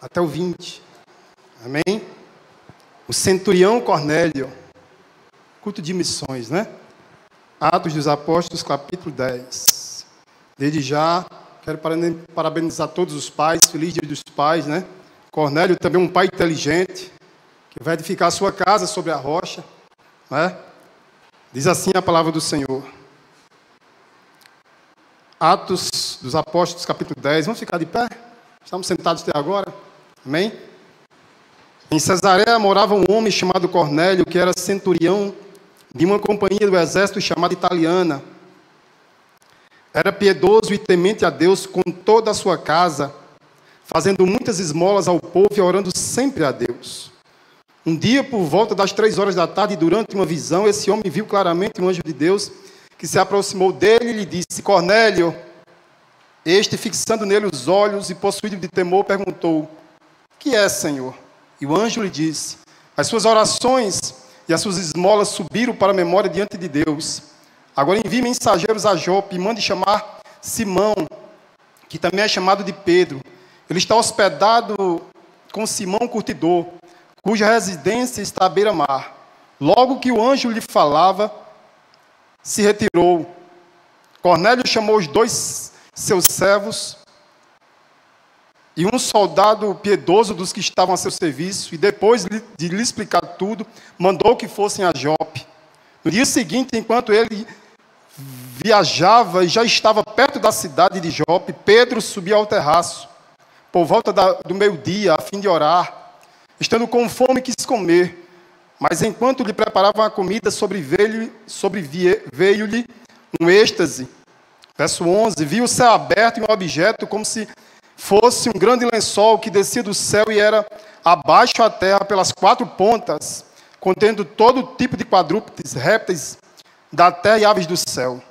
até o 20. Amém? O centurião Cornélio. Culto de missões, né? Atos dos Apóstolos, capítulo 10. Desde já, quero parabenizar todos os pais, feliz dia dos pais, né? Cornélio também um pai inteligente, que vai edificar a sua casa sobre a rocha, né? Diz assim a palavra do Senhor. Atos dos Apóstolos, capítulo 10. Vamos ficar de pé? Estamos sentados até agora. Amém? Em Cesareia morava um homem chamado Cornélio, que era centurião de uma companhia do exército chamada Italiana. Era piedoso e temente a Deus com toda a sua casa, fazendo muitas esmolas ao povo e orando sempre a Deus. Um dia, por volta das 3 horas da tarde, durante uma visão, esse homem viu claramente um anjo de Deus que se aproximou dele e lhe disse: Cornélio. Este, fixando nele os olhos e possuído de temor, perguntou: que é, Senhor? E o anjo lhe disse: as suas orações e as suas esmolas subiram para a memória diante de Deus. Agora envie mensageiros a Jope e mande chamar Simão, que também é chamado de Pedro. Ele está hospedado com Simão Curtidor, cuja residência está à beira-mar. Logo que o anjo lhe falava, se retirou. Cornélio chamou os 2 seus servos e um soldado piedoso dos que estavam a seu serviço, e depois de lhe explicar tudo, mandou que fossem a Jope. No dia seguinte, enquanto ele viajava e já estava perto da cidade de Jope, Pedro subiu ao terraço, por volta do meio-dia, a fim de orar. Estando com fome, quis comer, mas enquanto lhe preparavam a comida, sobreveio-lhe um êxtase. Verso 11, viu o céu aberto e um objeto como se fosse um grande lençol que descia do céu e era abaixo à terra pelas 4 pontas, contendo todo tipo de quadrúpedes, répteis da terra e aves do céu.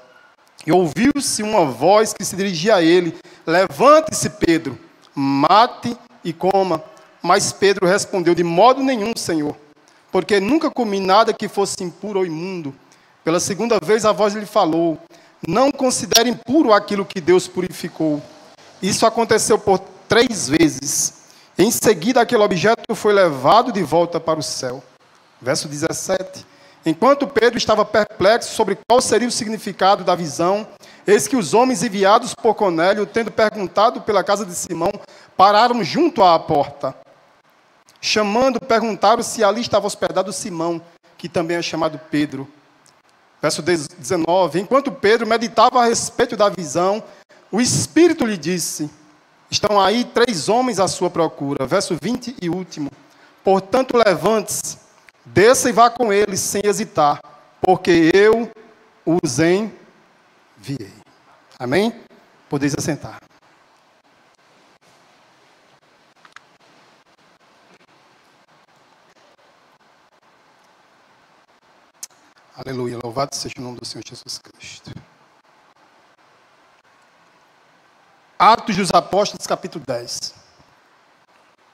E ouviu-se uma voz que se dirigia a ele: levante-se, Pedro, mate e coma. Mas Pedro respondeu: de modo nenhum, Senhor, porque nunca comi nada que fosse impuro ou imundo. Pela 2ª vez a voz lhe falou: não considere impuro aquilo que Deus purificou. Isso aconteceu por 3 vezes. Em seguida, aquele objeto foi levado de volta para o céu. Verso 17. Enquanto Pedro estava perplexo sobre qual seria o significado da visão, eis que os homens enviados por Cornélio, tendo perguntado pela casa de Simão, pararam junto à porta. Chamando, perguntaram se ali estava hospedado Simão, que também é chamado Pedro. Verso 19. Enquanto Pedro meditava a respeito da visão, o Espírito lhe disse: estão aí 3 homens à sua procura. Verso 20 e último. Portanto, levante-se, desça e vá com eles sem hesitar, porque eu os enviei. Amém? Podeis assentar. Aleluia, louvado seja o nome do Senhor Jesus Cristo. Atos dos Apóstolos, capítulo 10.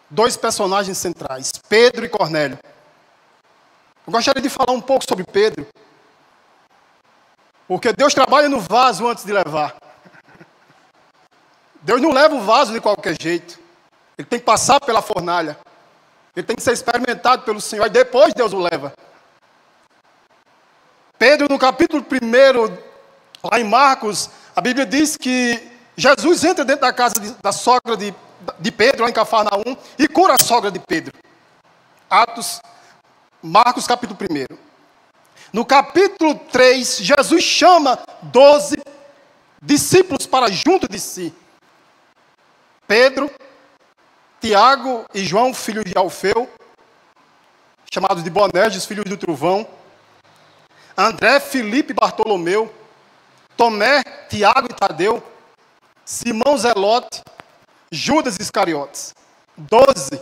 2 personagens centrais, Pedro e Cornélio. Eu gostaria de falar um pouco sobre Pedro, porque Deus trabalha no vaso antes de levar. Deus não leva o vaso de qualquer jeito. Ele tem que passar pela fornalha. Ele tem que ser experimentado pelo Senhor, e depois Deus o leva. Pedro, no capítulo 1, lá em Marcos, a Bíblia diz que Jesus entra dentro da casa da sogra de Pedro, lá em Cafarnaum, e cura a sogra de Pedro. Marcos capítulo 1. No capítulo 3, Jesus chama 12 discípulos para junto de si. Pedro, Tiago e João, filhos de Alfeu, chamados de Boanerges, filhos do Trovão. André, Filipe e Bartolomeu, Tomé, Tiago e Tadeu, Simão Zelote, Judas Iscariotes. 12.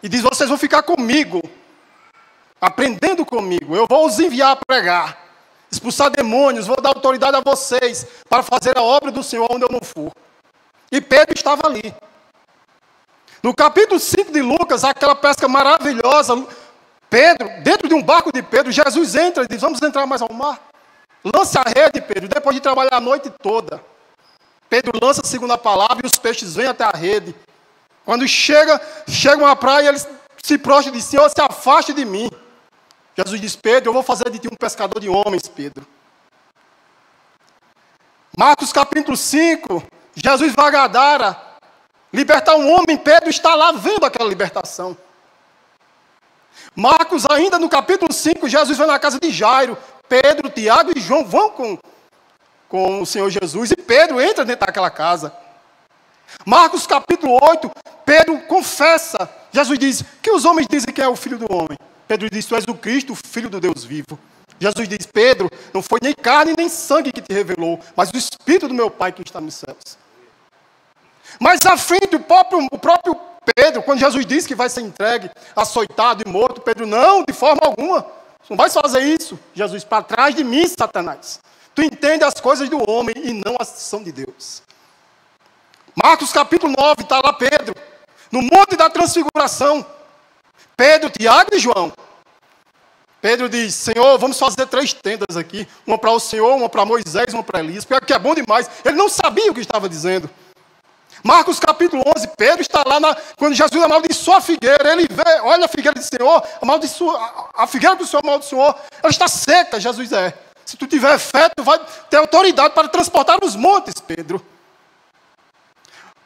E diz: vocês vão ficar comigo, aprendendo comigo. Eu vou os enviar a pregar, expulsar demônios, vou dar autoridade a vocês para fazer a obra do Senhor onde eu não for. E Pedro estava ali. No capítulo 5 de Lucas, aquela pesca maravilhosa, Pedro, dentro de um barco de Pedro, Jesus entra e diz: vamos entrar mais ao mar. Lance a rede, Pedro, depois de trabalhar a noite toda. Pedro lança segundo a palavra e os peixes vêm até a rede. Quando chegam à praia, eles se prostram e dizem: Senhor, se afaste de mim. Jesus diz: Pedro, eu vou fazer de ti um pescador de homens, Pedro. Marcos capítulo 5, Jesus vai a Gadara libertar um homem, Pedro está lá vendo aquela libertação. Marcos, ainda no capítulo 5, Jesus vai na casa de Jairo. Pedro, Tiago e João vão com o Senhor Jesus, e Pedro entra dentro daquela casa. Marcos capítulo 8, Pedro confessa. Jesus diz: que os homens dizem que é o Filho do Homem? Pedro diz: tu és o Cristo, o Filho do Deus vivo. Jesus diz: Pedro, não foi nem carne nem sangue que te revelou, mas o Espírito do meu Pai que está nos céus. Mas à frente, o próprio Pedro, quando Jesus diz que vai ser entregue, açoitado e morto, Pedro: não, de forma alguma, não vai fazer isso. Jesus: para trás de mim, Satanás. Tu entende as coisas do homem e não as são de Deus. Marcos capítulo 9, está lá Pedro, no monte da transfiguração. Pedro, Tiago e João. Pedro diz: Senhor, vamos fazer 3 tendas aqui. Uma para o Senhor, uma para Moisés, uma para Elias. Porque é bom demais. Ele não sabia o que estava dizendo. Marcos capítulo 11, Pedro está lá, quando Jesus amaldiçoou a figueira. Ele vê, olha a figueira do Senhor, a figueira do Senhor amaldiçoou. Ela está seca. Jesus: se tu tiver fé, tu vai ter autoridade para transportar os montes, Pedro.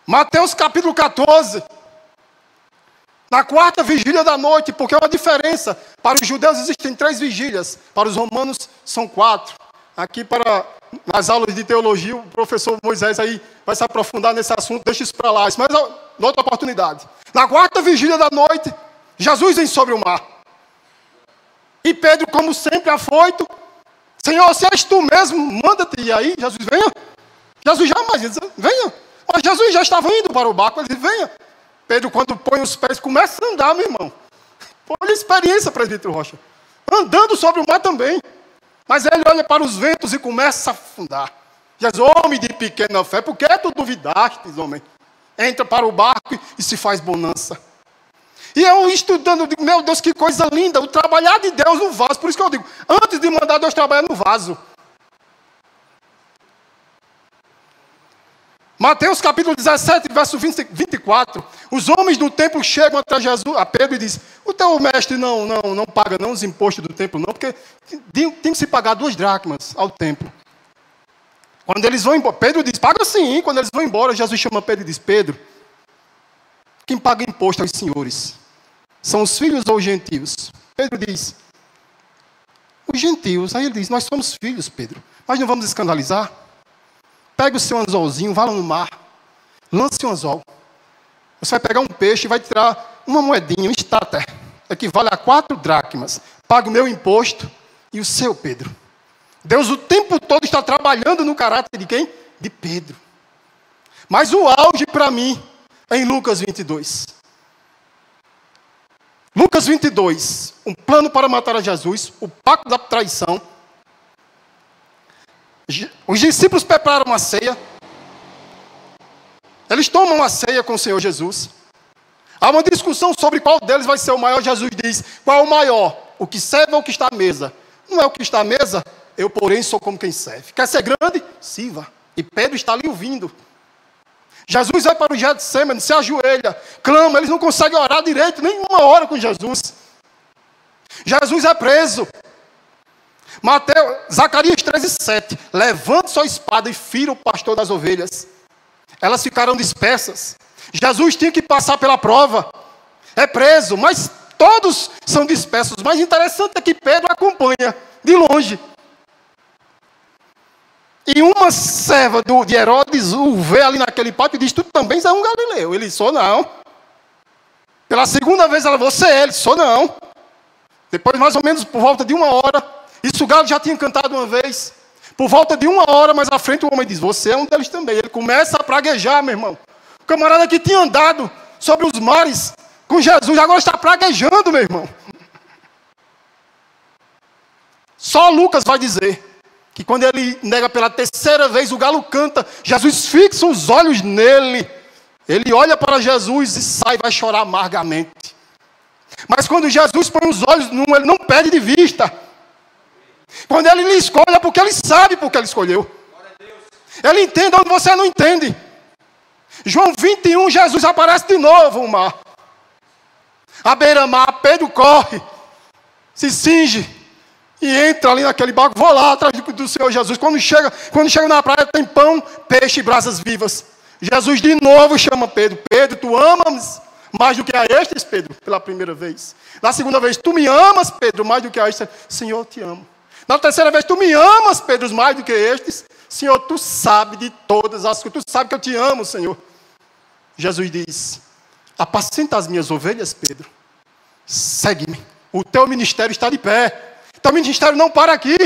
Mateus capítulo 14. Na 4ª vigília da noite, porque é uma diferença. Para os judeus existem 3 vigílias, para os romanos são 4. Aqui nas aulas de teologia, o professor Moisés aí vai se aprofundar nesse assunto, deixa isso para lá, mas outra oportunidade. Na 4ª vigília da noite, Jesus vem sobre o mar. E Pedro, como sempre, afoito: Senhor, se és tu mesmo, manda-te. E aí, Jesus: venha. Jesus jamais diz: venha. Mas Jesus já estava indo para o barco, ele diz: venha. Pedro, quando põe os pés, começa a andar, meu irmão. Olha a experiência, presbítero Rocha. Andando sobre o mar também. Mas ele olha para os ventos e começa a afundar. Jesus: homem de pequena fé, por que tu duvidastes, homem? Entra para o barco e se faz bonança. E eu estudando, digo: meu Deus, que coisa linda, o trabalhar de Deus no vaso. Por isso que eu digo, antes de mandar Deus trabalhar no vaso. Mateus capítulo 17, verso 24. Os homens do templo chegam até Jesus, a Pedro, e dizem: o teu mestre não paga não os impostos do templo, não, porque tem que se pagar 2 dracmas ao templo. Quando eles vão embora, Pedro diz: paga sim. Quando eles vão embora, Jesus chama Pedro e diz: Pedro, quem paga imposto aos senhores são os filhos ou os gentios? Pedro diz: os gentios. Aí ele diz: nós somos filhos, Pedro, mas não vamos escandalizar. Pega o seu anzolzinho, vá lá no mar, lance um anzol. Você vai pegar um peixe e vai tirar uma moedinha, um estáter, equivale a 4 dracmas. Paga o meu imposto e o seu, Pedro. Deus o tempo todo está trabalhando no caráter de quem? De Pedro. Mas o auge para mim é em Lucas 22. Lucas 22, um plano para matar a Jesus, o pacto da traição. Os discípulos preparam uma ceia. Eles tomam uma ceia com o Senhor Jesus. Há uma discussão sobre qual deles vai ser o maior. Jesus diz: qual é o maior? O que serve ou o que está à mesa? Não é o que está à mesa? Eu, porém, sou como quem serve. Quer ser grande? Sirva. E Pedro está ali ouvindo. Jesus vai para o Getsemane, se ajoelha, clama. Eles não conseguem orar direito, nem 1 hora com Jesus. Jesus é preso. Zacarias 13:7. Levanta sua espada e fira o pastor das ovelhas. Elas ficaram dispersas. Jesus tinha que passar pela prova. É preso, mas todos são dispersos. O mais interessante é que Pedro acompanha de longe. E uma serva de Herodes o vê ali naquele pátio e diz: tu também és um galileu. Ele: sou não. Pela 2ª vez ela: você é? Ele: sou não. Depois, mais ou menos por volta de 1 hora, isso o galo já tinha cantado uma vez. Por volta de 1 hora mais à frente, o homem diz: você é um deles também. Ele começa a praguejar, meu irmão. O camarada que tinha andado sobre os mares com Jesus, agora está praguejando, meu irmão. Só Lucas vai dizer que quando ele nega pela 3ª vez, o galo canta. Jesus fixa os olhos nele. Ele olha para Jesus e sai, vai chorar amargamente. Mas quando Jesus põe os olhos num, ele não perde de vista. Quando ele lhe escolhe, é porque ele sabe porque ele escolheu. Ele entende onde você não entende. João 21, Jesus aparece de novo no mar. À beira-mar, Pedro corre, se cinge e entra ali naquele barco. Vou lá atrás do Senhor Jesus. Quando chega na praia, tem pão, peixe e brasas vivas. Jesus de novo chama Pedro. Pedro, tu amas mais do que a estes, Pedro? Pela primeira vez. Na segunda vez, tu me amas, Pedro, mais do que a estes? Senhor, te amo. Na terceira vez, tu me amas, Pedro, mais do que estes? Senhor, tu sabe de todas as coisas. Tu sabe que eu te amo, Senhor. Jesus diz: apacenta as minhas ovelhas, Pedro. Segue-me. O teu ministério está de pé. O teu ministério não para aqui.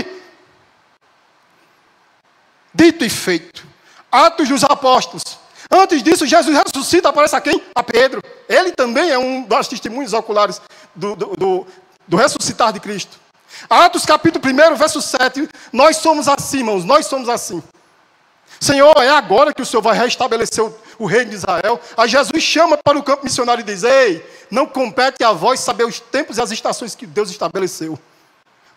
Dito e feito. Atos dos Apóstolos. Antes disso, Jesus ressuscita, aparece a quem? A Pedro. Ele também é um dos testemunhos oculares do ressuscitar de Cristo. Atos capítulo 1, verso 7. Nós somos assim, irmãos, nós somos assim. Senhor, é agora que o Senhor vai restabelecer o reino de Israel. Aí Jesus chama para o campo missionário e diz: ei, não compete a vós saber os tempos e as estações que Deus estabeleceu.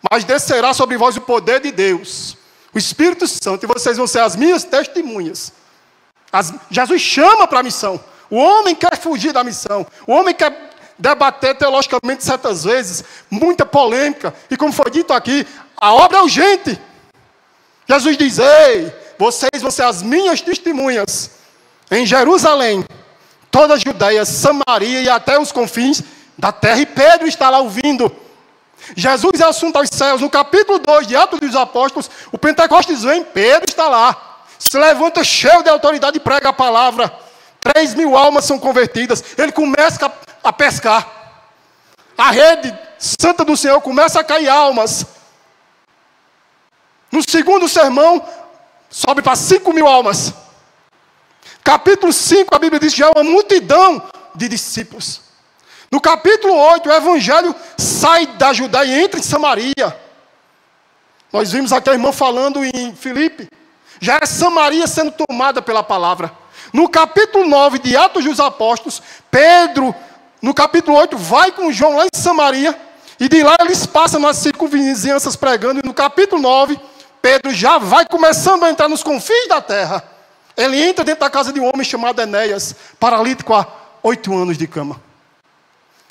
Mas descerá sobre vós o poder de Deus, o Espírito Santo, e vocês vão ser as minhas testemunhas. Jesus chama para a missão. O homem quer fugir da missão. O homem quer debater teologicamente certas vezes, muita polêmica. E como foi dito aqui, a obra é urgente. Jesus diz: ei, vocês vão ser as minhas testemunhas em Jerusalém, toda a Judeia, Samaria e até os confins da terra. E Pedro está lá ouvindo. Jesus é assunto aos céus. No capítulo 2 de Atos dos Apóstolos, o Pentecostes vem, Pedro está lá. Se levanta cheio de autoridade e prega a palavra. 3.000 almas são convertidas. Ele começa a pescar. A rede santa do Senhor começa a cair almas. No segundo sermão, sobe para 5.000 almas. Capítulo 5, a Bíblia diz que já é uma multidão de discípulos. No capítulo 8, o evangelho sai da Judéia e entra em Samaria. Nós vimos aqui a irmã falando em Filipe. Já é Samaria sendo tomada pela palavra. No capítulo 9 de Atos dos Apóstolos, Pedro, no capítulo 8, vai com João lá em Samaria. E de lá eles passam nas circunvizinhanças pregando. E no capítulo 9, Pedro já vai começando a entrar nos confins da terra. Ele entra dentro da casa de um homem chamado Enéas, paralítico há 8 anos de cama.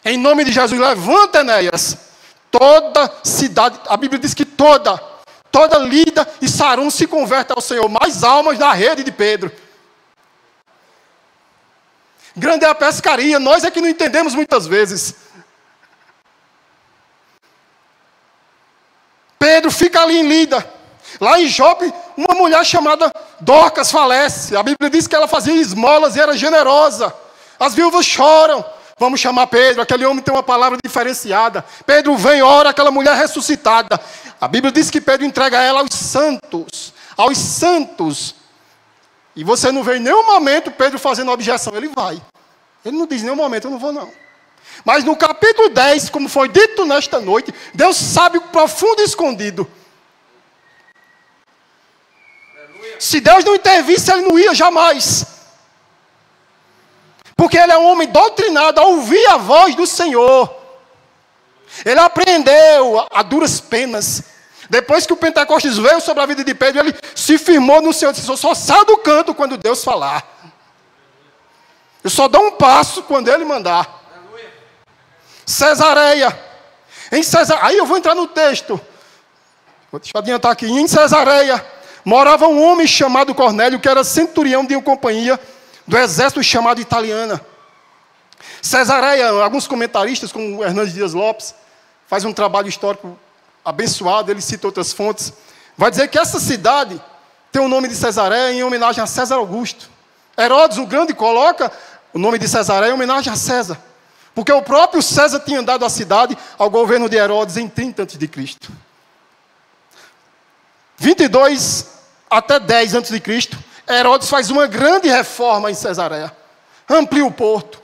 Em nome de Jesus, levanta, Enéas. Toda cidade, a Bíblia diz que toda Lida e Sarum se converte ao Senhor. Mais almas na rede de Pedro. Grande é a pescaria, nós é que não entendemos muitas vezes. Pedro fica ali em Lida. Lá em Jope, uma mulher chamada Dorcas falece. A Bíblia diz que ela fazia esmolas e era generosa. As viúvas choram. Vamos chamar Pedro, aquele homem tem uma palavra diferenciada. Pedro vem, ora, aquela mulher ressuscitada. A Bíblia diz que Pedro entrega ela aos santos. Aos santos. E você não vê em nenhum momento Pedro fazendo objeção. Ele vai. Ele não diz em nenhum momento, eu não vou não. Mas no capítulo 10, como foi dito nesta noite, Deus sabe o profundo escondido. Se Deus não intervisse, ele não ia jamais. Porque ele é um homem doutrinado a ouvir a voz do Senhor. Ele aprendeu a duras penas. Depois que o Pentecostes veio sobre a vida de Pedro, ele se firmou no Senhor. Disse: eu só saio do canto quando Deus falar. Eu só dou um passo quando Ele mandar. Cesareia. Aí eu vou entrar no texto. Deixa eu adiantar aqui. Em Cesareia morava um homem chamado Cornélio, que era centurião de uma companhia do exército chamado Italiana. Cesareia, alguns comentaristas, como Hernandes Dias Lopes, faz um trabalho histórico abençoado, ele cita outras fontes, vai dizer que essa cidade tem o nome de Cesareia em homenagem a César Augusto. Herodes o Grande coloca o nome de Cesareia em homenagem a César, porque o próprio César tinha dado a cidade ao governo de Herodes em 30 a.C. 22 até 10 a.C., Herodes faz uma grande reforma em Cesareia. Amplia o porto,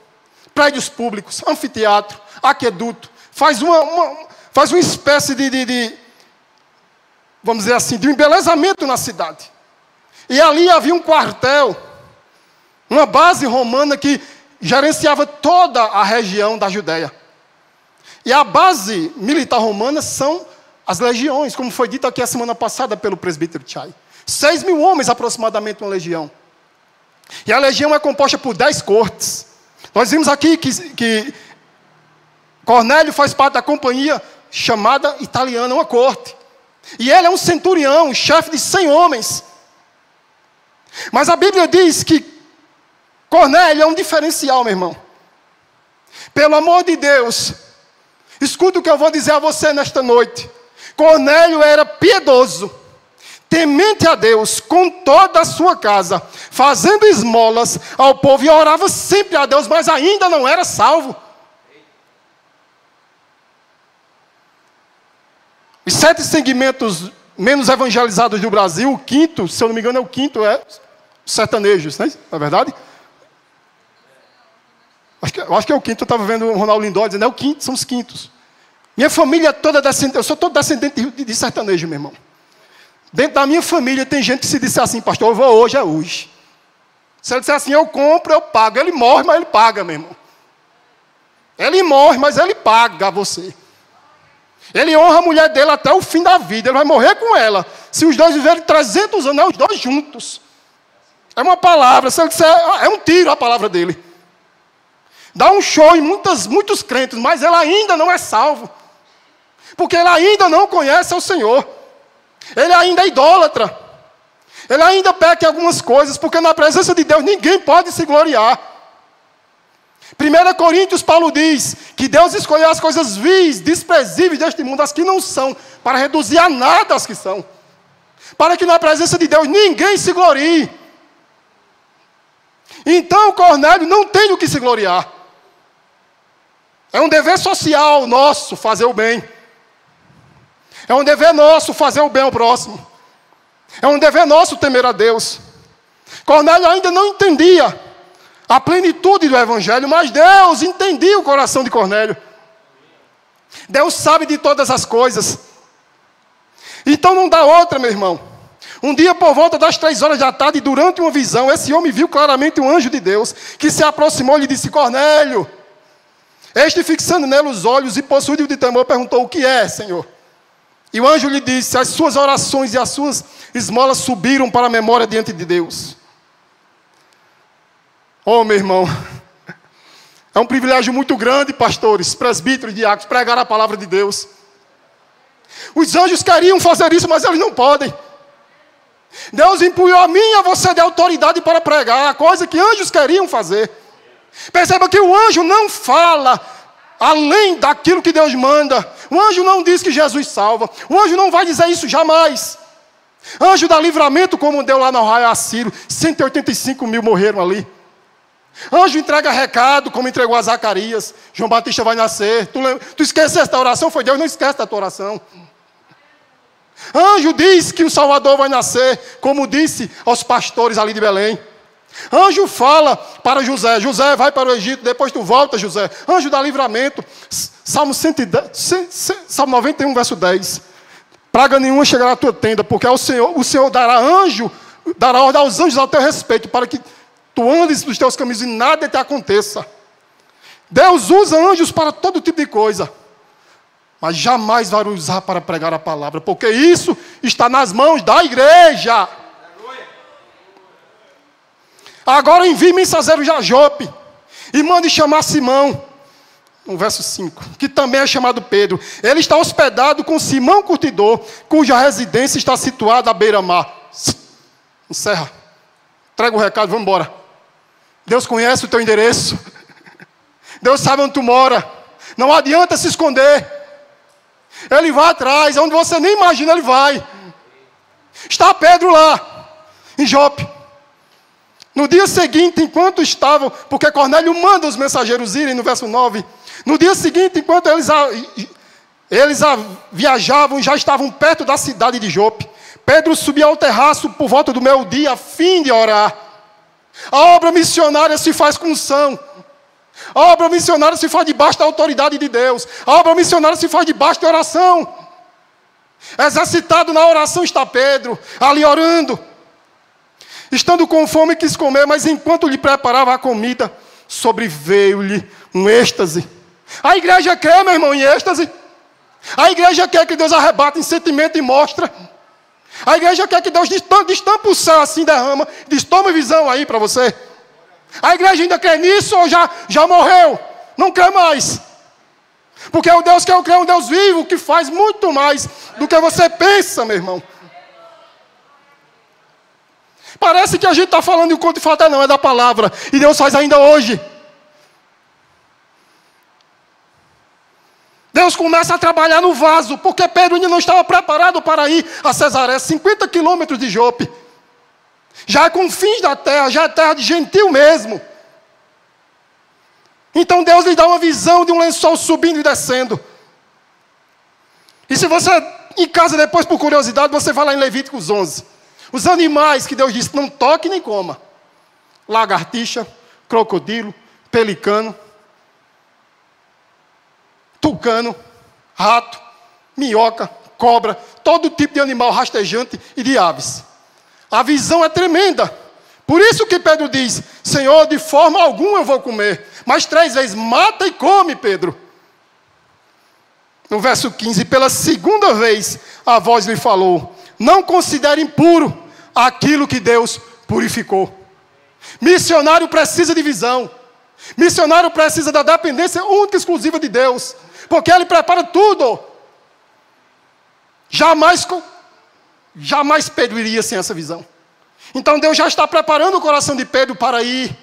prédios públicos, anfiteatro, aqueduto. Faz uma espécie de, vamos dizer assim, de um embelezamento na cidade. E ali havia um quartel, uma base romana que gerenciava toda a região da Judéia. E a base militar romana são as legiões, como foi dito aqui a semana passada pelo presbítero Chay. 6.000 homens aproximadamente uma legião. E a legião é composta por 10 cortes. Nós vimos aqui que Cornélio faz parte da companhia chamada italiana, uma corte. E ele é um centurião, chefe de 100 homens. Mas a Bíblia diz que Cornélio é um diferencial, meu irmão. Pelo amor de Deus, escuta o que eu vou dizer a você nesta noite. Cornélio era piedoso, temente a Deus com toda a sua casa, fazendo esmolas ao povo e orava sempre a Deus, mas ainda não era salvo. Os 7 segmentos menos evangelizados do Brasil, o quinto, se eu não me engano, é o quinto, é sertanejos, não é verdade? Acho que é o quinto, eu estava vendo o Ronaldo Lindó dizendo, é o quinto, são os quintos. Minha família é toda descendente, eu sou todo descendente de sertanejo, meu irmão. Dentro da minha família tem gente que se disser assim, pastor, eu vou hoje, é hoje. Se ele disser assim, eu compro, eu pago. Ele morre, mas ele paga, meu irmão. Ele morre, mas ele paga a você. Ele honra a mulher dele até o fim da vida. Ele vai morrer com ela. Se os dois viverem 300 anos, é os dois juntos. É uma palavra. Se ele disser, é um tiro a palavra dele. Dá um show em muitos crentes, mas ele ainda não é salvo. Porque ele ainda não conhece o Senhor. Ele ainda é idólatra. Ele ainda peca em algumas coisas, porque na presença de Deus ninguém pode se gloriar. 1 Coríntios, Paulo diz que Deus escolheu as coisas vis, desprezíveis deste mundo, as que não são, para reduzir a nada as que são. Para que na presença de Deus ninguém se glorie. Então Cornélio não tem o que se gloriar. É um dever social nosso fazer o bem. É um dever nosso fazer o bem ao próximo. É um dever nosso temer a Deus. Cornélio ainda não entendia a plenitude do Evangelho, mas Deus entendia o coração de Cornélio. Deus sabe de todas as coisas. Então não dá outra, meu irmão. Um dia, por volta das 3 da tarde, durante uma visão, esse homem viu claramente um anjo de Deus, que se aproximou e lhe disse, Cornélio. Este, fixando nele os olhos e possuído de temor, perguntou, o que é, Senhor? E o anjo lhe disse, as suas orações e as suas esmolas subiram para a memória diante de Deus. Oh, meu irmão, é um privilégio muito grande, pastores, presbíteros, diáconos, pregar a palavra de Deus. Os anjos queriam fazer isso, mas eles não podem. Deus impunhou a mim e a você de autoridade para pregar, a coisa que anjos queriam fazer. Perceba que o anjo não fala além daquilo que Deus manda. O anjo não diz que Jesus salva. O anjo não vai dizer isso jamais. Anjo dá livramento, como deu lá no raio Assírio. 185 mil morreram ali. Anjo entrega recado, como entregou a Zacarias. João Batista vai nascer. Tu esqueceste da oração? Foi Deus, não esquece da tua oração. Anjo diz que o Salvador vai nascer, como disse aos pastores ali de Belém. Anjo fala para José, José vai para o Egito, depois tu volta, José. Anjo dá livramento. Salmo 91, verso 10. Praga nenhuma chegará à tua tenda, porque o Senhor dará ordem aos anjos ao teu respeito, para que tu andes nos teus caminhos e nada te aconteça. Deus usa anjos para todo tipo de coisa, mas jamais vai usar para pregar a palavra, porque isso está nas mãos da igreja. Agora envie mensageiro a Jope e mande chamar Simão, no verso 5, que também é chamado Pedro. Ele está hospedado com Simão Curtidor, cuja residência está situada à beira-mar. Encerra. Entrega o recado, vamos embora. Deus conhece o teu endereço. Deus sabe onde tu mora. Não adianta se esconder. Ele vai atrás, onde você nem imagina ele vai. Está Pedro lá, em Jope. No dia seguinte, enquanto estavam, porque Cornélio manda os mensageiros irem, no verso 9. No dia seguinte, enquanto eles viajavam, já estavam perto da cidade de Jope. Pedro subiu ao terraço por volta do meio-dia, a fim de orar. A obra missionária se faz com unção. A obra missionária se faz debaixo da autoridade de Deus. A obra missionária se faz debaixo de oração. Exercitado na oração está Pedro, ali orando. Estando com fome, quis comer, mas enquanto lhe preparava a comida, sobreveio-lhe um êxtase. A igreja quer, meu irmão, em êxtase. A igreja quer que Deus arrebate em sentimento e mostra. A igreja quer que Deus destampe o céu assim, derrama, diz, toma visão aí para você. A igreja ainda crê nisso ou já morreu? Não crê mais. Porque o Deus que eu creio é um Deus vivo, que faz muito mais do que você pensa, meu irmão. Parece que a gente está falando de um conto de fada, não, é da palavra. E Deus faz ainda hoje. Deus começa a trabalhar no vaso, porque Pedro ainda não estava preparado para ir a Cesareia, 50 quilômetros de Jope. Já é confins da terra, já é terra de gentil mesmo. Então Deus lhe dá uma visão de um lençol subindo e descendo. E se você, em casa depois, por curiosidade, você vai lá em Levíticos 11. Os animais que Deus disse, não toque nem coma. Lagartixa, crocodilo, pelicano, tucano, rato, minhoca, cobra, todo tipo de animal rastejante e de aves. A visão é tremenda. Por isso que Pedro diz, Senhor, de forma alguma eu vou comer. Mas 3 vezes, mata e come, Pedro. No verso 15, pela segunda vez, a voz lhe falou, não considere impuro aquilo que Deus purificou. Missionário precisa de visão. Missionário precisa da dependência única e exclusiva de Deus. Porque Ele prepara tudo. Jamais Pedro iria sem essa visão. Então Deus já está preparando o coração de Pedro para ir.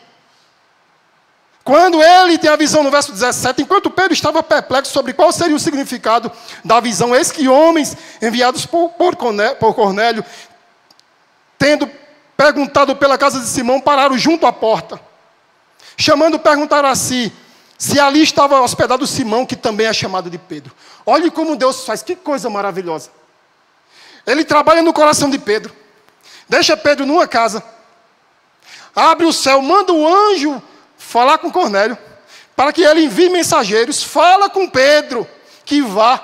Quando ele tem a visão no verso 17, enquanto Pedro estava perplexo sobre qual seria o significado da visão, eis que homens enviados por Cornélio, tendo perguntado pela casa de Simão, pararam junto à porta. Chamando, perguntaram a si, se ali estava hospedado Simão, que também é chamado de Pedro. Olhe como Deus faz, que coisa maravilhosa. Ele trabalha no coração de Pedro. Deixa Pedro numa casa. Abre o céu, manda o anjo falar com Cornélio, para que ele envie mensageiros, fala com Pedro, que vá.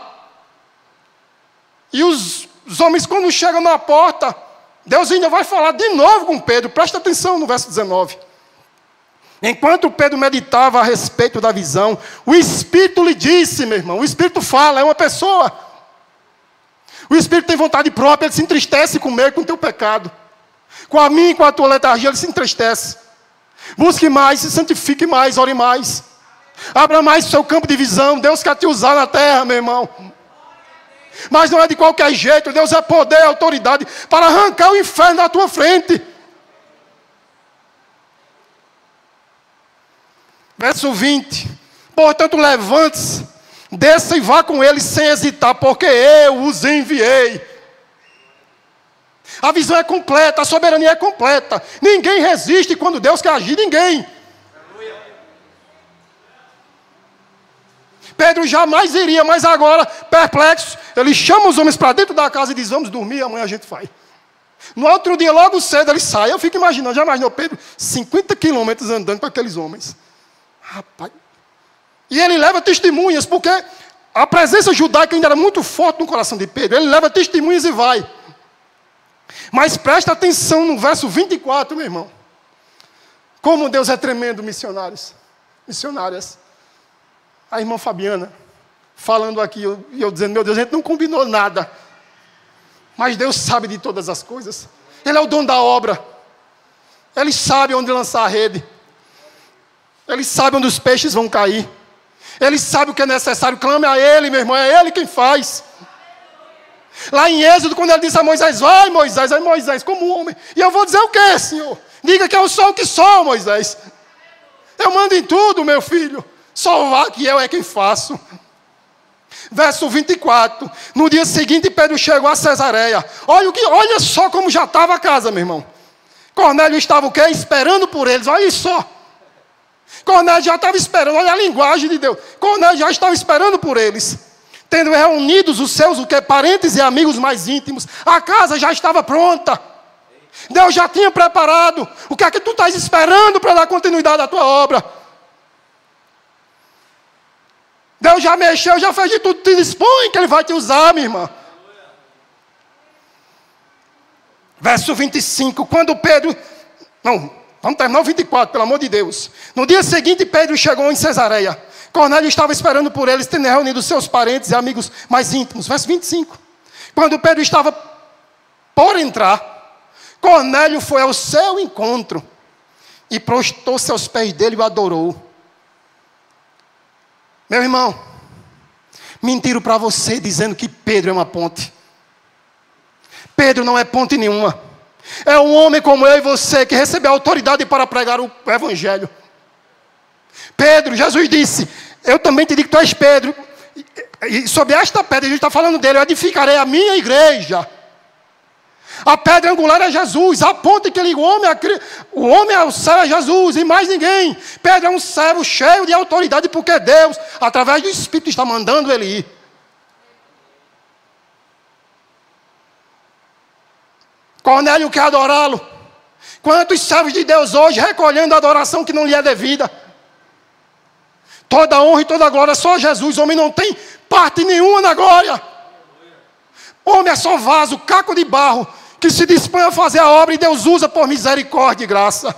E os homens, quando chegam na porta, Deus ainda vai falar de novo com Pedro. Presta atenção no verso 19. Enquanto Pedro meditava a respeito da visão, o Espírito lhe disse, meu irmão, o Espírito fala, é uma pessoa. O Espírito tem vontade própria, ele se entristece com o teu pecado. Com a minha e com a tua letargia, ele se entristece. Busque mais, se santifique mais, ore mais. Abra mais o seu campo de visão. Deus quer te usar na terra, meu irmão. Mas não é de qualquer jeito. Deus é poder e autoridade para arrancar o inferno da tua frente. Verso 20. Portanto, levante-se, desça e vá com eles sem hesitar, porque eu os enviei. A visão é completa, a soberania é completa. Ninguém resiste quando Deus quer agir, ninguém. Pedro jamais iria, mas agora, perplexo, ele chama os homens para dentro da casa e diz, vamos dormir, amanhã a gente vai. No outro dia, logo cedo, ele sai. Eu fico imaginando, já imaginou Pedro, 50 quilômetros andando com aqueles homens. Rapaz. E ele leva testemunhas, porque a presença judaica ainda era muito forte no coração de Pedro. Ele leva testemunhas e vai. Mas presta atenção no verso 24, meu irmão. Como Deus é tremendo, missionários. Missionárias. A irmã Fabiana, falando aqui, e eu dizendo, meu Deus, a gente não combinou nada. Mas Deus sabe de todas as coisas. Ele é o dono da obra. Ele sabe onde lançar a rede. Ele sabe onde os peixes vão cair. Ele sabe o que é necessário. Clame a Ele, meu irmão. É Ele quem faz. Lá em Êxodo, quando ele disse a Moisés, vai Moisés, aí Moisés, como homem. E eu vou dizer o quê, Senhor? Diga que eu sou o que sou, Moisés. Eu mando em tudo, meu filho. Só vá que eu é quem faço. Verso 24. No dia seguinte, Pedro chegou a Cesareia. Olha só como já estava a casa, meu irmão. Cornélio estava o quê? Esperando por eles. Olha só. Cornélio já estava esperando. Olha a linguagem de Deus. Cornélio já estava esperando por eles. Tendo reunidos os seus, parentes e amigos mais íntimos. A casa já estava pronta. Deus já tinha preparado. O que é que tu estás esperando para dar continuidade à tua obra? Deus já mexeu, já fez de tudo. Te dispõe que Ele vai te usar, minha irmã. Verso 25. Quando Pedro... Não, vamos terminar o 24, pelo amor de Deus. No dia seguinte, Pedro chegou em Cesareia. Cornélio estava esperando por eles, tendo reunido seus parentes e amigos mais íntimos. Verso 25. Quando Pedro estava por entrar, Cornélio foi ao seu encontro e prostou-se aos pés dele e o adorou. Meu irmão, mentiram para você dizendo que Pedro é uma ponte. Pedro não é ponte nenhuma. É um homem como eu e você que recebeu autoridade para pregar o evangelho. Pedro, Jesus disse, eu também te digo que tu és Pedro. E sobre esta pedra, ele está falando dele, eu edificarei a minha igreja. A pedra angular é Jesus, a ponte que liga o homem ao céu é Jesus, e mais ninguém. Pedro é um servo cheio de autoridade, porque Deus, através do Espírito, está mandando ele ir. Cornélio quer adorá-lo. Quantos servos de Deus hoje recolhendo a adoração que não lhe é devida? Toda honra e toda glória só Jesus. O homem não tem parte nenhuma na glória. O homem é só vaso, caco de barro, que se dispõe a fazer a obra e Deus usa por misericórdia e graça.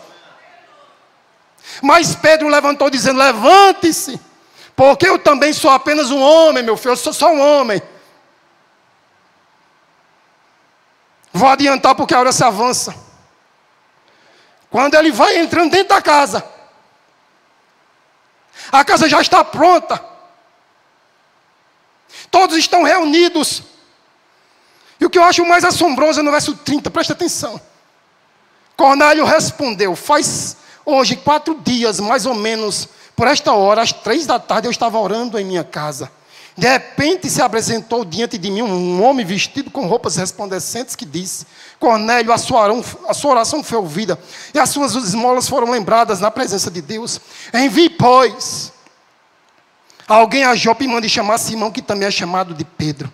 Mas Pedro levantou dizendo, levante-se, porque eu também sou apenas um homem, meu filho, eu sou só um homem. Vou adiantar porque a hora se avança. Quando ele vai entrando dentro da casa, a casa já está pronta. Todos estão reunidos. E o que eu acho mais assombroso é no verso 30, presta atenção. Cornélio respondeu, faz hoje 4 dias, mais ou menos, por esta hora, às 3 da tarde, eu estava orando em minha casa. De repente se apresentou diante de mim um homem vestido com roupas resplandecentes que disse, Cornélio, a sua oração foi ouvida e as suas esmolas foram lembradas na presença de Deus. Envie, pois, alguém a Jope e mande chamar Simão, que também é chamado de Pedro.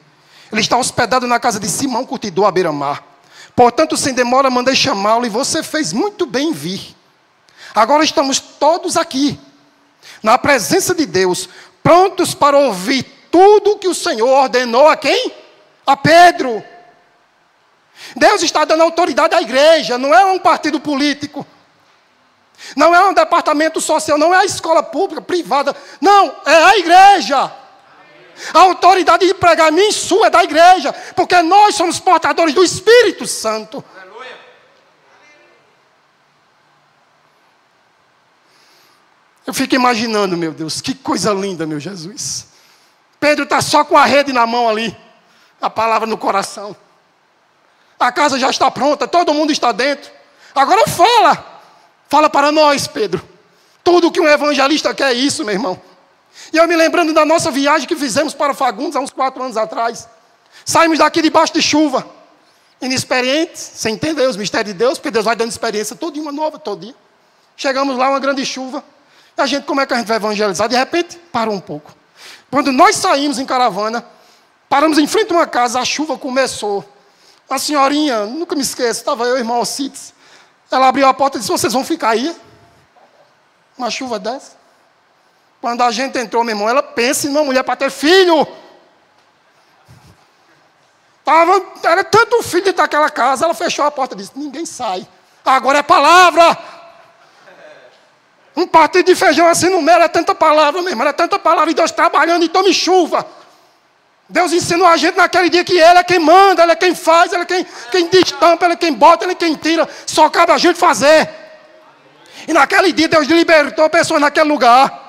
Ele está hospedado na casa de Simão, curtidor à beira-mar. Portanto, sem demora, mandei chamá-lo e você fez muito bem em vir. Agora estamos todos aqui, na presença de Deus, prontos para ouvir tudo que o Senhor ordenou a quem? A Pedro. Deus está dando autoridade à igreja, não é um partido político. Não é um departamento social, não é a escola pública, privada. Não, é a igreja. A autoridade de pregar a mim e sua é da igreja, porque nós somos portadores do Espírito Santo. Aleluia. Eu fico imaginando, meu Deus, que coisa linda, meu Jesus. Pedro está só com a rede na mão ali, a palavra no coração. A casa já está pronta, todo mundo está dentro. Agora fala para nós, Pedro. Tudo que um evangelista quer é isso, meu irmão. E eu me lembrando da nossa viagem que fizemos para Fagundes há uns 4 anos atrás. Saímos daqui debaixo de chuva, inexperientes, sem entender os mistérios de Deus, porque Deus vai dando experiência toda uma nova, todo dia. Chegamos lá, uma grande chuva. E a gente, como é que a gente vai evangelizar? De repente, parou um pouco. Quando nós saímos em caravana, paramos em frente a uma casa, a chuva começou. A senhorinha, nunca me esqueço, estava eu e o irmão Alcides. Ela abriu a porta e disse, vocês vão ficar aí? Uma chuva dessa. Quando a gente entrou, meu irmão, ela pensa em uma mulher para ter filho. Era tanto filho dentro daquela casa, ela fechou a porta e disse, ninguém sai. Agora é palavra. Um partido de feijão assim no meio, é tanta palavra, meu irmão, é tanta palavra, e Deus trabalhando e tome chuva. Deus ensinou a gente naquele dia que Ele é quem manda, Ele é quem faz, Ele é quem destampa, Ele é quem bota, Ele é quem tira. Só cabe a gente fazer. E naquele dia Deus libertou pessoas naquele lugar.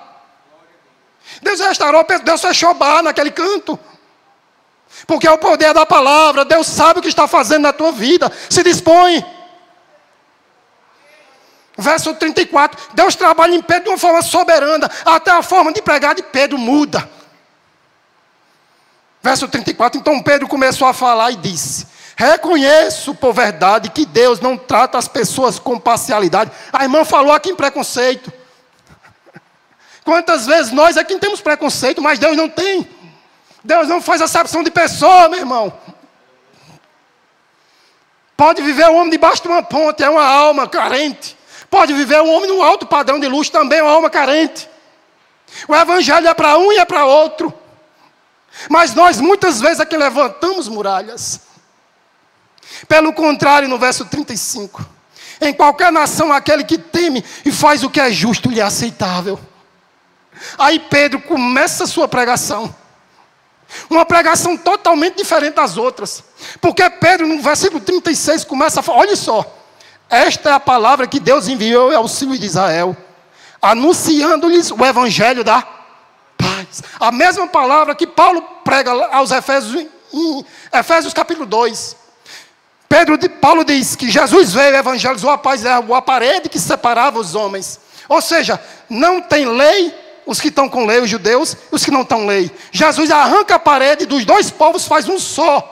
Deus restaurou, Deus fechou bar naquele canto. Porque é o poder da palavra. Deus sabe o que está fazendo na tua vida. Se dispõe. Verso 34. Deus trabalha em Pedro de uma forma soberana. Até a forma de pregar de Pedro muda. Verso 34. Então Pedro começou a falar e disse, reconheço por verdade que Deus não trata as pessoas com parcialidade. A irmã falou aqui em preconceito. Quantas vezes nós é quem temos preconceito, mas Deus não tem. Deus não faz acepção de pessoa, meu irmão. Pode viver um homem debaixo de uma ponte, é uma alma carente. Pode viver um homem num alto padrão de luxo, também é uma alma carente. O evangelho é para um e é para outro. Mas nós muitas vezes é que levantamos muralhas. Pelo contrário, no verso 35. Em qualquer nação, aquele que teme e faz o que é justo lhe é aceitável. Aí Pedro começa a sua pregação. Uma pregação totalmente diferente das outras. Porque Pedro, no versículo 36, começa a falar, olha só. Esta é a palavra que Deus enviou aos filhos de Israel, anunciando-lhes o evangelho da paz. A mesma palavra que Paulo prega aos Efésios, em Efésios capítulo 2. Paulo diz que Jesus veio e evangelizou a paz, a parede que separava os homens. Ou seja, não tem lei, os que estão com lei, os judeus, e os que não estão lei. Jesus arranca a parede dos dois povos, faz um só.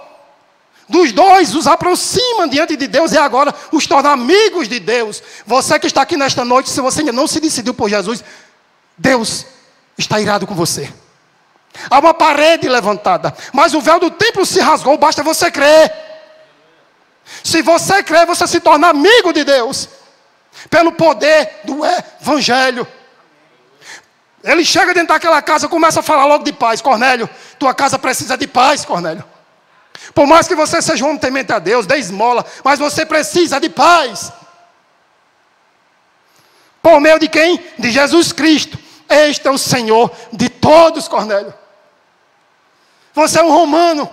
Dos dois, os aproxima diante de Deus e agora os torna amigos de Deus. Você que está aqui nesta noite, se você ainda não se decidiu por Jesus, Deus está irado com você. Há uma parede levantada, mas o véu do templo se rasgou, basta você crer. Se você crer, você se torna amigo de Deus, pelo poder do evangelho. Ele chega dentro daquela casa, começa a falar logo de paz. Cornélio, tua casa precisa de paz, Cornélio. Por mais que você seja um homem temente a Deus, dê esmola, mas você precisa de paz. Por meio de quem? De Jesus Cristo. Este é o Senhor de todos, Cornélio. Você é um romano,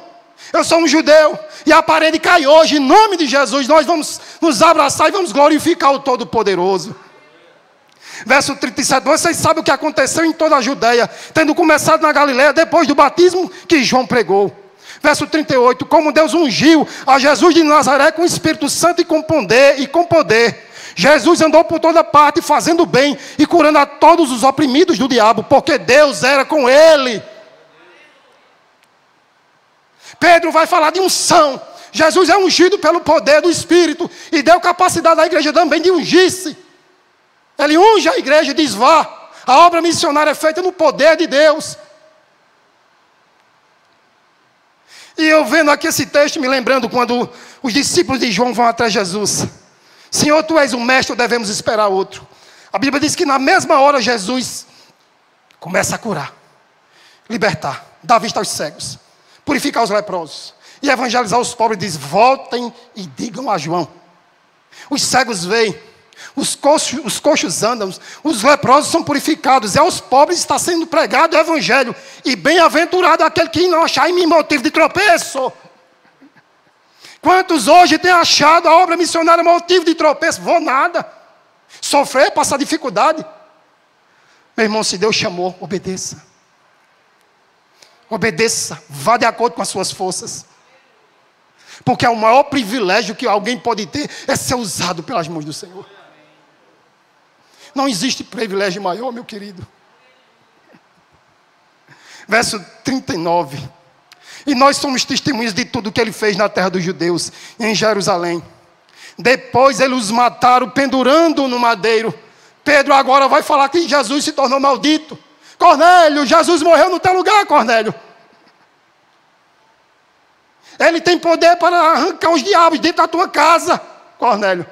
eu sou um judeu, e a parede cai hoje, em nome de Jesus. Nós vamos nos abraçar e vamos glorificar o Todo-Poderoso. Verso 37, vocês sabem o que aconteceu em toda a Judeia, tendo começado na Galileia, depois do batismo que João pregou. Verso 38, como Deus ungiu a Jesus de Nazaré com o Espírito Santo e com poder. Jesus andou por toda parte, fazendo bem e curando a todos os oprimidos do diabo, porque Deus era com ele. Pedro vai falar de unção. Jesus é ungido pelo poder do Espírito e deu capacidade à igreja também de ungir-se. Ele unge a igreja e diz, vá. A obra missionária é feita no poder de Deus. E eu vendo aqui esse texto, me lembrando quando os discípulos de João vão atrás de Jesus. Senhor, tu és o mestre, ou devemos esperar outro? A Bíblia diz que na mesma hora Jesus começa a curar, libertar, dar vista aos cegos, purificar os leprosos e evangelizar os pobres. Diz, voltem e digam a João. Os cegos veem, os coxos andam, os leprosos são purificados, e aos pobres está sendo pregado o evangelho. E bem-aventurado aquele que não achar em mim motivo de tropeço. Quantos hoje têm achado a obra missionária motivo de tropeço? Vou nada. Sofrer, passar dificuldade. Meu irmão, se Deus chamou, obedeça. Obedeça, vá de acordo com as suas forças. Porque é o maior privilégio que alguém pode ter, é ser usado pelas mãos do Senhor. Não existe privilégio maior, meu querido. Verso 39. E nós somos testemunhas de tudo que ele fez na terra dos judeus, em Jerusalém. Depois eles os mataram pendurando no madeiro. Pedro agora vai falar que Jesus se tornou maldito. Cornélio, Jesus morreu no teu lugar, Cornélio. Ele tem poder para arrancar os diabos dentro da tua casa, Cornélio.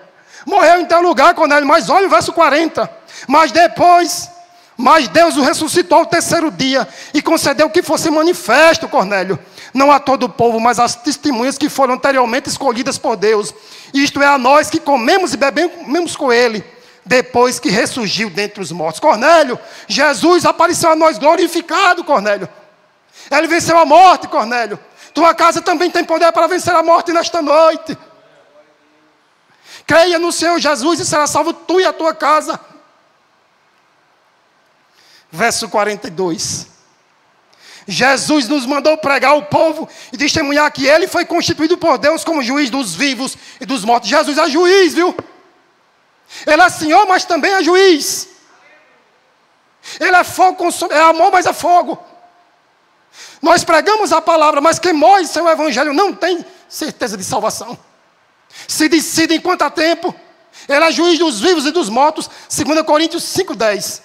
Morreu em teu lugar, Cornélio. Mas olha o verso 40. Mas Deus o ressuscitou ao terceiro dia e concedeu que fosse manifesto, Cornélio, não a todo o povo, mas às testemunhas que foram anteriormente escolhidas por Deus. Isto é, a nós que comemos e bebemos com ele, depois que ressurgiu dentre os mortos. Cornélio, Jesus apareceu a nós glorificado, Cornélio. Ele venceu a morte, Cornélio. Tua casa também tem poder para vencer a morte nesta noite. Creia no Senhor Jesus e será salvo tu e a tua casa. Verso 42. Jesus nos mandou pregar ao povo e testemunhar que ele foi constituído por Deus como juiz dos vivos e dos mortos. Jesus é juiz, viu? Ele é Senhor, mas também é juiz. Ele é fogo, é amor, mas é fogo. Nós pregamos a palavra, mas quem morre sem o evangelho não tem certeza de salvação. Se decide em quanto há tempo. Ele é juiz dos vivos e dos mortos. 2 Coríntios 5:10.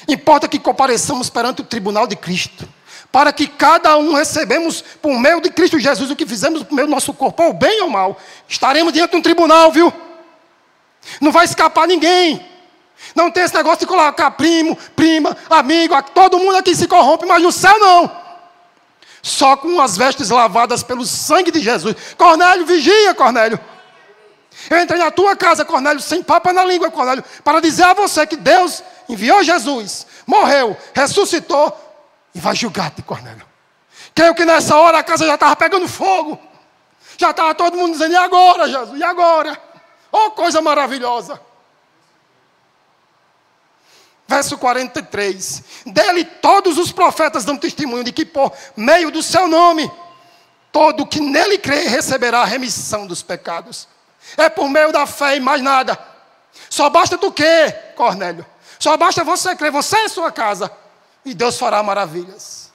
Importa que compareçamos perante o tribunal de Cristo, para que cada um recebemos por meio de Cristo Jesus o que fizemos por meio do nosso corpo, ou bem ou mal. Estaremos diante de um tribunal, viu? Não vai escapar ninguém. Não tem esse negócio de colocar primo, prima, amigo. Todo mundo aqui se corrompe, mas no céu não. Só com as vestes lavadas pelo sangue de Jesus. Cornélio, vigia, Cornélio. Eu entrei na tua casa, Cornélio, sem papo na língua, Cornélio, para dizer a você que Deus enviou Jesus, morreu, ressuscitou e vai julgar-te, Cornélio. Creio que nessa hora a casa já estava pegando fogo. Já estava todo mundo dizendo, e agora, Jesus? E agora? Oh, coisa maravilhosa. Verso 43. Dele todos os profetas dão testemunho de que por meio do seu nome, todo que nele crê receberá a remissão dos pecados. É por meio da fé e mais nada. Só basta tu quê, Cornélio? Só basta você crer, você em sua casa, e Deus fará maravilhas.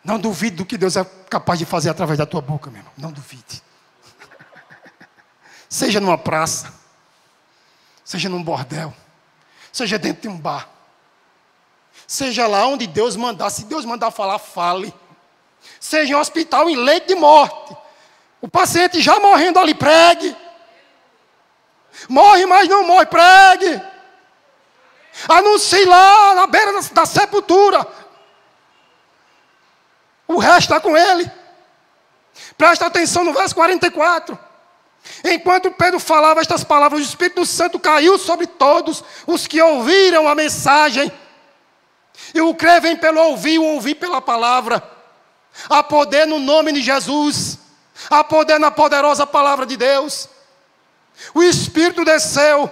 Não duvide do que Deus é capaz de fazer através da tua boca, meu irmão. Não duvide. Seja numa praça, seja num bordel, seja dentro de um bar, seja lá onde Deus mandar. Se Deus mandar falar, fale. Seja em um hospital, em leito de morte, o paciente já morrendo ali, pregue. Morre, mas não morre, pregue. Anuncie lá na beira da sepultura. O resto está com ele. Presta atenção no verso 44. Enquanto Pedro falava estas palavras, o Espírito Santo caiu sobre todos os que ouviram a mensagem. E o crer vem pelo ouvir, o ouvir pela palavra. Há poder no nome de Jesus. Há poder na poderosa palavra de Deus. O Espírito desceu.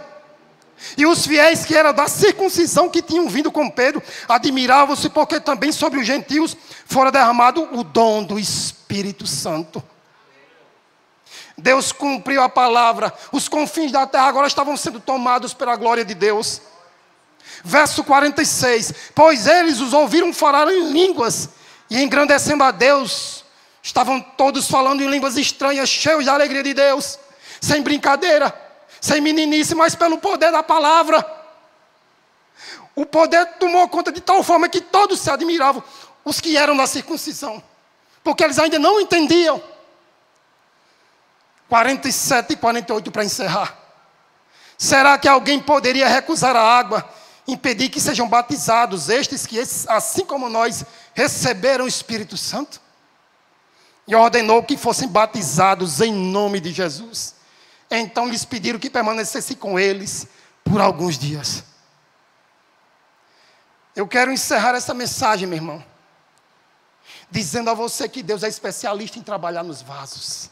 E os fiéis que eram da circuncisão, que tinham vindo com Pedro, admiravam-se porque também sobre os gentios fora derramado o dom do Espírito Santo. Deus cumpriu a palavra. Os confins da terra agora estavam sendo tomados pela glória de Deus. Verso 46. Pois eles os ouviram falar em línguas, e engrandecendo a Deus, estavam todos falando em línguas estranhas, cheios de alegria de Deus. Sem brincadeira, sem meninice, mas pelo poder da palavra. O poder tomou conta de tal forma que todos se admiravam, os que eram da circuncisão, porque eles ainda não entendiam. 47 e 48 para encerrar. Será que alguém poderia recusar a água, impedir que sejam batizados estes que, assim como nós, receberam o Espírito Santo? E ordenou que fossem batizados em nome de Jesus. Então lhes pediram que permanecessem com eles por alguns dias. Eu quero encerrar essa mensagem, meu irmão, dizendo a você que Deus é especialista em trabalhar nos vasos.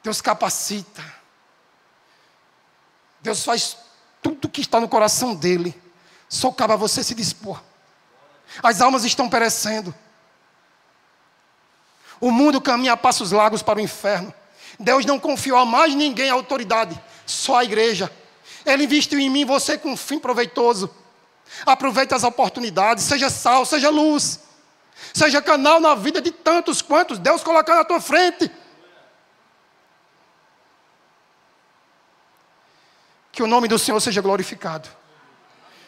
Deus capacita. Deus faz tudo que está no coração dele. Só cabe a você se dispor. As almas estão perecendo. O mundo caminha a passos largos para o inferno. Deus não confiou a mais ninguém a autoridade, só a igreja. Ele investiu em mim e você com um fim proveitoso. Aproveite as oportunidades, seja sal, seja luz. Seja canal na vida de tantos quantos Deus colocar na tua frente. Que o nome do Senhor seja glorificado.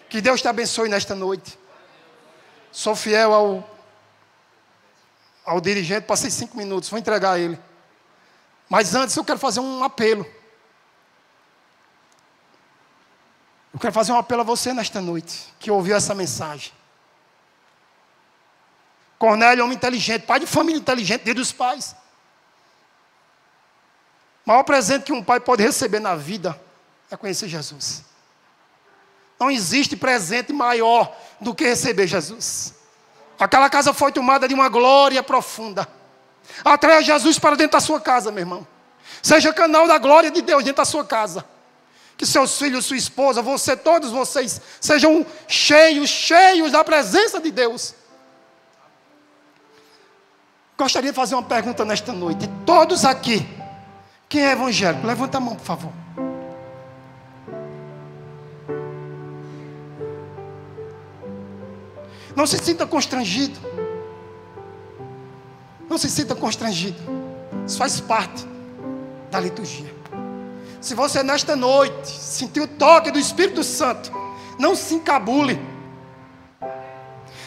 Que Deus te abençoe nesta noite. Sou fiel ao dirigente, passei 5 minutos, vou entregar a ele. Mas antes eu quero fazer um apelo. Eu quero fazer um apelo a você nesta noite, que ouviu essa mensagem. Cornélio é um homem inteligente, pai de família inteligente, dia dos pais. O maior presente que um pai pode receber na vida é conhecer Jesus. Não existe presente maior do que receber Jesus. Aquela casa foi tomada de uma glória profunda. Atraia Jesus para dentro da sua casa, meu irmão. Seja canal da glória de Deus dentro da sua casa. Que seus filhos, sua esposa, você, todos vocês, sejam cheios da presença de Deus. Gostaria de fazer uma pergunta nesta noite. Todos aqui, quem é evangélico? Levanta a mão, por favor. Não se sinta constrangido. Não se sinta constrangido. Isso faz parte da liturgia. Se você nesta noite sentiu o toque do Espírito Santo, não se encabule.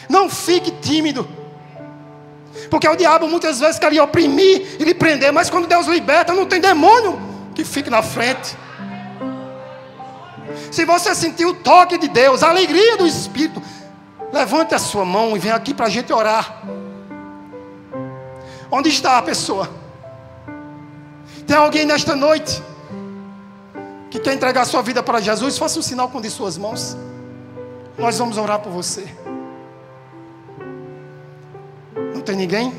Não fique tímido. Porque o diabo muitas vezes quer lhe oprimir e lhe prender. Mas quando Deus liberta, não tem demônio que fique na frente. Se você sentiu o toque de Deus, a alegria do Espírito, levante a sua mão e venha aqui para a gente orar. Onde está a pessoa? Tem alguém nesta noite que quer entregar sua vida para Jesus? Faça um sinal com de suas mãos. Nós vamos orar por você. Não tem ninguém?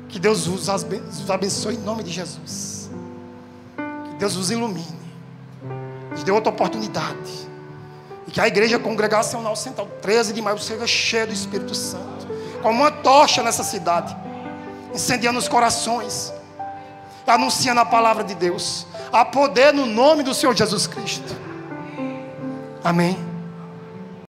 Que Deus vos abençoe em nome de Jesus. Que Deus vos ilumine. Nos dê outra oportunidade. E que a igreja congregacional central 13 de maio seja cheia do Espírito Santo, como uma tocha nessa cidade, incendiando os corações, anunciando a palavra de Deus. Há poder no nome do Senhor Jesus Cristo. Amém.